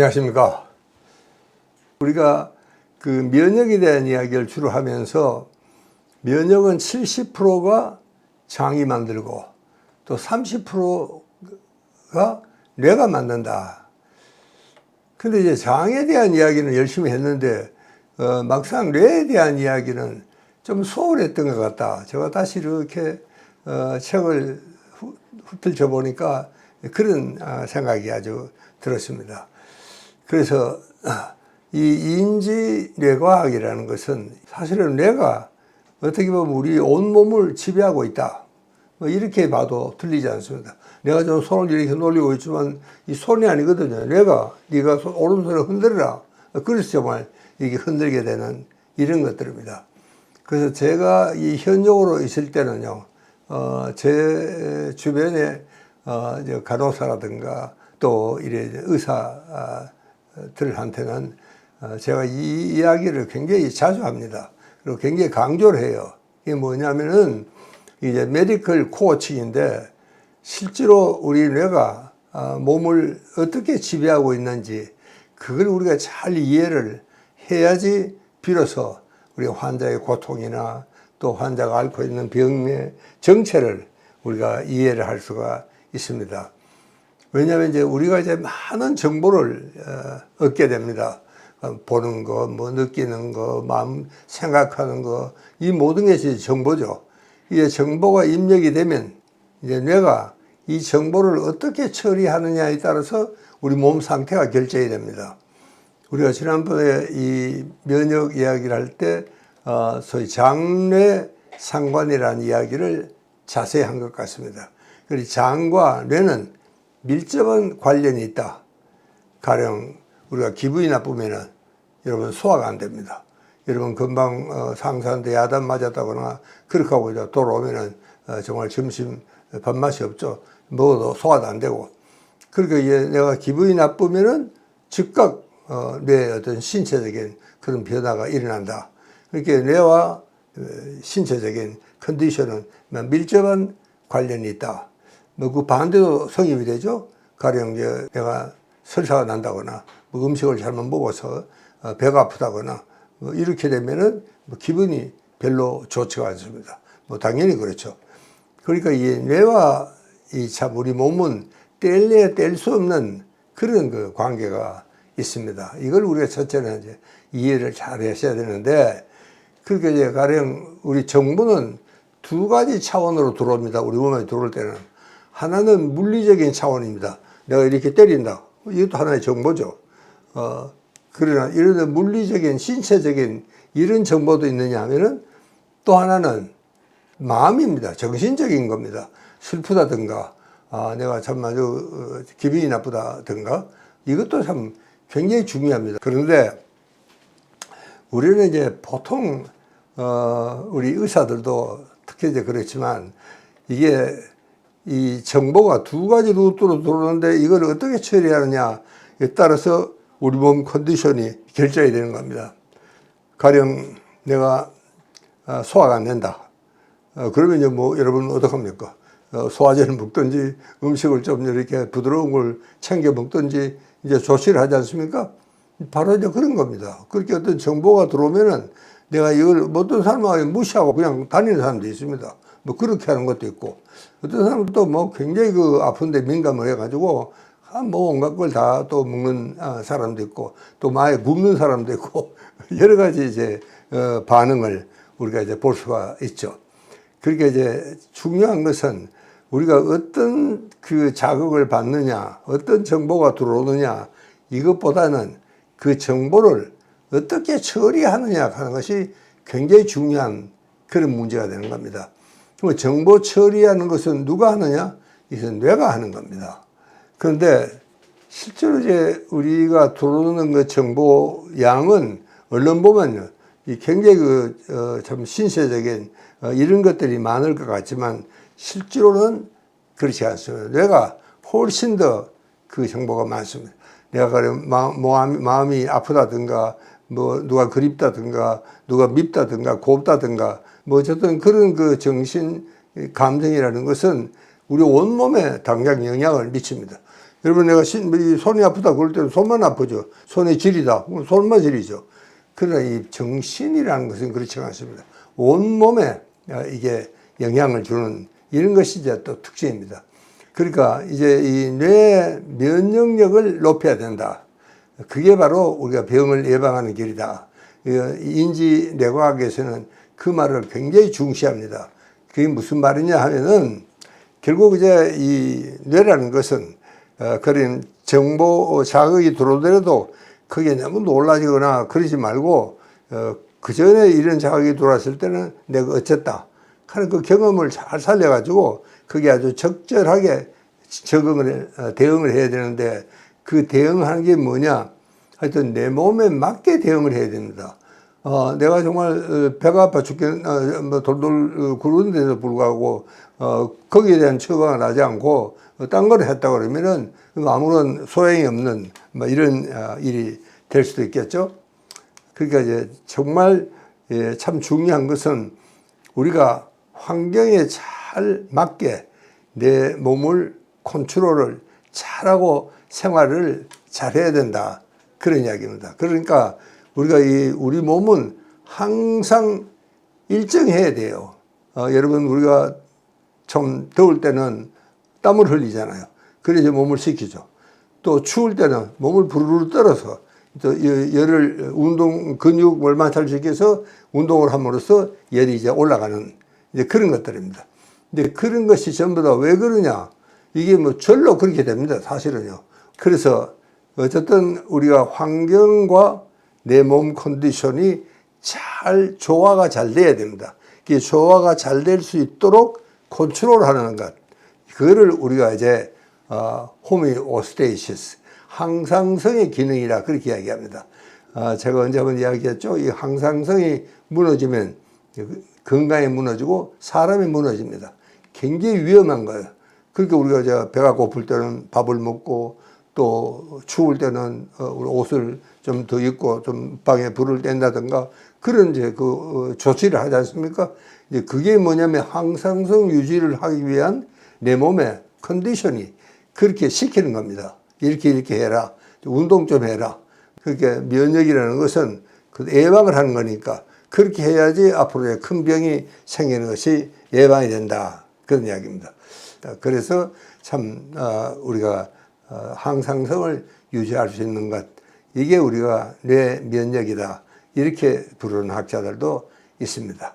안녕하십니까. 우리가 그 면역에 대한 이야기를 주로 하면서 면역은 70%가 장이 만들고 또 30%가 뇌가 만든다. 근데 이제 장에 대한 이야기는 열심히 했는데 막상 뇌에 대한 이야기는 좀 소홀했던 것 같다. 제가 다시 이렇게 책을 훑어 보니까 그런 생각이 아주 들었습니다. 그래서 이 인지뇌과학이라는 것은 사실은 뇌가 어떻게 보면 우리 온몸을 지배하고 있다. 뭐 이렇게 봐도 틀리지 않습니다. 내가 좀 손을 이렇게 놀리고 있지만 이 손이 아니거든요. 네가 오른손을 흔들어라. 그래서 정말 이게 흔들게 되는 이런 것들입니다. 그래서 제가 이 현역으로 있을 때는요, 제 주변에 간호사라든가 또 이래 의사들한테는 제가 이 이야기를 굉장히 자주 합니다. 그리고 굉장히 강조를 해요. 이게 뭐냐면은 이제 메디컬 코칭인데 실제로 우리 뇌가 몸을 어떻게 지배하고 있는지 그걸 우리가 잘 이해를 해야지 비로소 우리 환자의 고통이나 또 환자가 앓고 있는 병의 정체를 우리가 이해를 할 수가 있습니다. 왜냐하면 이제 우리가 이제 많은 정보를 얻게 됩니다. 보는 거, 뭐 느끼는 거, 마음 생각하는 거, 이 모든 것이 정보죠. 이제 정보가 입력이 되면 이제 뇌가 이 정보를 어떻게 처리하느냐에 따라서 우리 몸 상태가 결정이 됩니다. 우리가 지난번에 이 면역 이야기를 할 때 소위 장뇌 상관이라는 이야기를 자세히 한 것 같습니다. 그리고 장과 뇌는 밀접한 관련이 있다. 가령 우리가 기분이 나쁘면은 여러분 소화가 안 됩니다. 여러분 금방 상사한테 야단 맞았다거나 그렇게 하고 이제 돌아오면은 정말 점심 밥맛이 없죠. 먹어도 소화도 안 되고. 그러니까 이제 내가 기분이 나쁘면은 즉각 뇌의 어떤 신체적인 그런 변화가 일어난다. 그러니까 뇌와 신체적인 컨디션은 밀접한 관련이 있다. 뭐 그 반대도 성립이 되죠. 가령 이제 내가 설사가 난다거나 뭐 음식을 잘못 먹어서 배가 아프다거나 뭐 이렇게 되면은 뭐 기분이 별로 좋지가 않습니다. 뭐 당연히 그렇죠. 그러니까 이 뇌와 이 참 우리 몸은 뗄래야 뗄 수 없는 그런 그 관계가 있습니다. 이걸 우리가 첫째는 이제 이해를 잘 하셔야 되는데, 그렇게 이제 가령 우리 정보는 두 가지 차원으로 들어옵니다. 우리 몸에 들어올 때는. 하나는 물리적인 차원입니다. 내가 이렇게 때린다. 이것도 하나의 정보죠. 그러나 이런 물리적인, 신체적인 이런 정보도 있느냐 하면은 또 하나는 마음입니다. 정신적인 겁니다. 슬프다든가, 내가 참 아주 기분이 나쁘다든가, 이것도 참 굉장히 중요합니다. 그런데 우리는 이제 보통, 우리 의사들도 특히 이제 그렇지만 이게 이 정보가 두 가지 루트로 들어오는데 이걸 어떻게 처리하느냐에 따라서 우리 몸 컨디션이 결정이 되는 겁니다. 가령 내가 소화가 안 된다. 그러면 이제 뭐 여러분 어떡합니까? 소화제를 먹든지 음식을 좀 이렇게 부드러운 걸 챙겨 먹든지 이제 조치를 하지 않습니까? 바로 이제 그런 겁니다. 그렇게 어떤 정보가 들어오면은 내가 이걸 어떤 사람은 무시하고 그냥 다니는 사람도 있습니다. 뭐 그렇게 하는 것도 있고, 어떤 사람은 또 뭐 굉장히 그 아픈데 민감을 해가지고 뭐 온갖 걸 다 또 먹는 사람도 있고, 또 마에 굽는 사람도 있고, 여러 가지 이제 반응을 우리가 이제 볼 수가 있죠. 그러니까 이제 중요한 것은 우리가 어떤 그 자극을 받느냐, 어떤 정보가 들어오느냐, 이것보다는 그 정보를 어떻게 처리하느냐 하는 것이 굉장히 중요한 그런 문제가 되는 겁니다. 그럼 정보 처리하는 것은 누가 하느냐? 이것은 뇌가 하는 겁니다. 그런데 실제로 이제 우리가 들어오는 그 정보 양은 얼른 보면 굉장히 참 신체적인 이런 것들이 많을 것 같지만 실제로는 그렇지 않습니다. 뇌가 훨씬 더 그 정보가 많습니다. 내가 마음이 아프다든가, 뭐 누가 그립다든가, 누가 밉다든가, 곱다든가, 뭐 어쨌든 그런 그 정신 감정이라는 것은 우리 온몸에 당장 영향을 미칩니다. 여러분 내가 이 손이 아프다 그럴 때는 손만 아프죠. 손이 저리다. 그럼 손만 저리죠. 그러나 이 정신이라는 것은 그렇지 않습니다. 온몸에 이게 영향을 주는 이런 것이 이제 또 특징입니다. 그러니까 이제 이 뇌 면역력을 높여야 된다. 그게 바로 우리가 병을 예방하는 길이다. 인지뇌과학에서는 그 말을 굉장히 중시합니다. 그게 무슨 말이냐 하면은 결국 이제 이 뇌라는 것은 그런 정보 자극이 들어오더라도 그게 너무 놀라지거나 그러지 말고 그 전에 이런 자극이 들어왔을 때는 내가 어쨌다 하는 그 경험을 잘 살려가지고 그게 아주 적절하게 대응을 해야 되는데 그 대응하는 게 뭐냐? 하여튼 내 몸에 맞게 대응을 해야 됩니다. 내가 정말 배가 아파 뭐 돌돌 구르는데도 불구하고 거기에 대한 처방을 하지 않고 딴 걸 했다 그러면은 아무런 소용이 없는 뭐 이런 일이 될 수도 있겠죠. 그러니까 이제 정말 참 중요한 것은 우리가 환경에 잘 맞게 내 몸을 컨트롤을 잘하고 생활을 잘해야 된다. 그런 이야기입니다. 그러니까 우리가 우리 몸은 항상 일정해야 돼요. 여러분 우리가 좀 더울 때는 땀을 흘리잖아요. 그래서 몸을 식히죠. 또 추울 때는 몸을 부르르 떨어서 또 열을 근육을 마찰시켜서 운동을 함으로써 열이 이제 올라가는 이제 그런 것들입니다. 근데 그런 것이 전부 다 왜 그러냐? 이게 뭐 절로 그렇게 됩니다. 사실은요. 그래서 어쨌든 우리가 환경과 내 몸 컨디션이 잘 조화가 잘 돼야 됩니다. 이게 조화가 잘 될 수 있도록 컨트롤하는 것. 그거를 우리가 이제 호메오스테이시스, 항상성의 기능이라 그렇게 이야기합니다. 제가 언제 한번 이야기했죠. 이 항상성이 무너지면 건강이 무너지고 사람이 무너집니다. 굉장히 위험한 거예요. 그러니까 우리가 이제 배가 고플 때는 밥을 먹고 또 추울 때는 옷을 좀 더 입고 좀 방에 불을 뗀다든가 그런 이제 조치를 하지 않습니까? 이제 그게 뭐냐면 항상성 유지를 하기 위한 내 몸의 컨디션이 그렇게 시키는 겁니다. 이렇게 해라. 운동 좀 해라. 그렇게 면역이라는 것은 예방을 하는 거니까 그렇게 해야지 앞으로의 큰 병이 생기는 것이 예방이 된다. 그런 이야기입니다. 그래서 참 우리가 항상성을 유지할 수 있는 것, 이게 우리가 뇌 면역이다. 이렇게 부르는 학자들도 있습니다.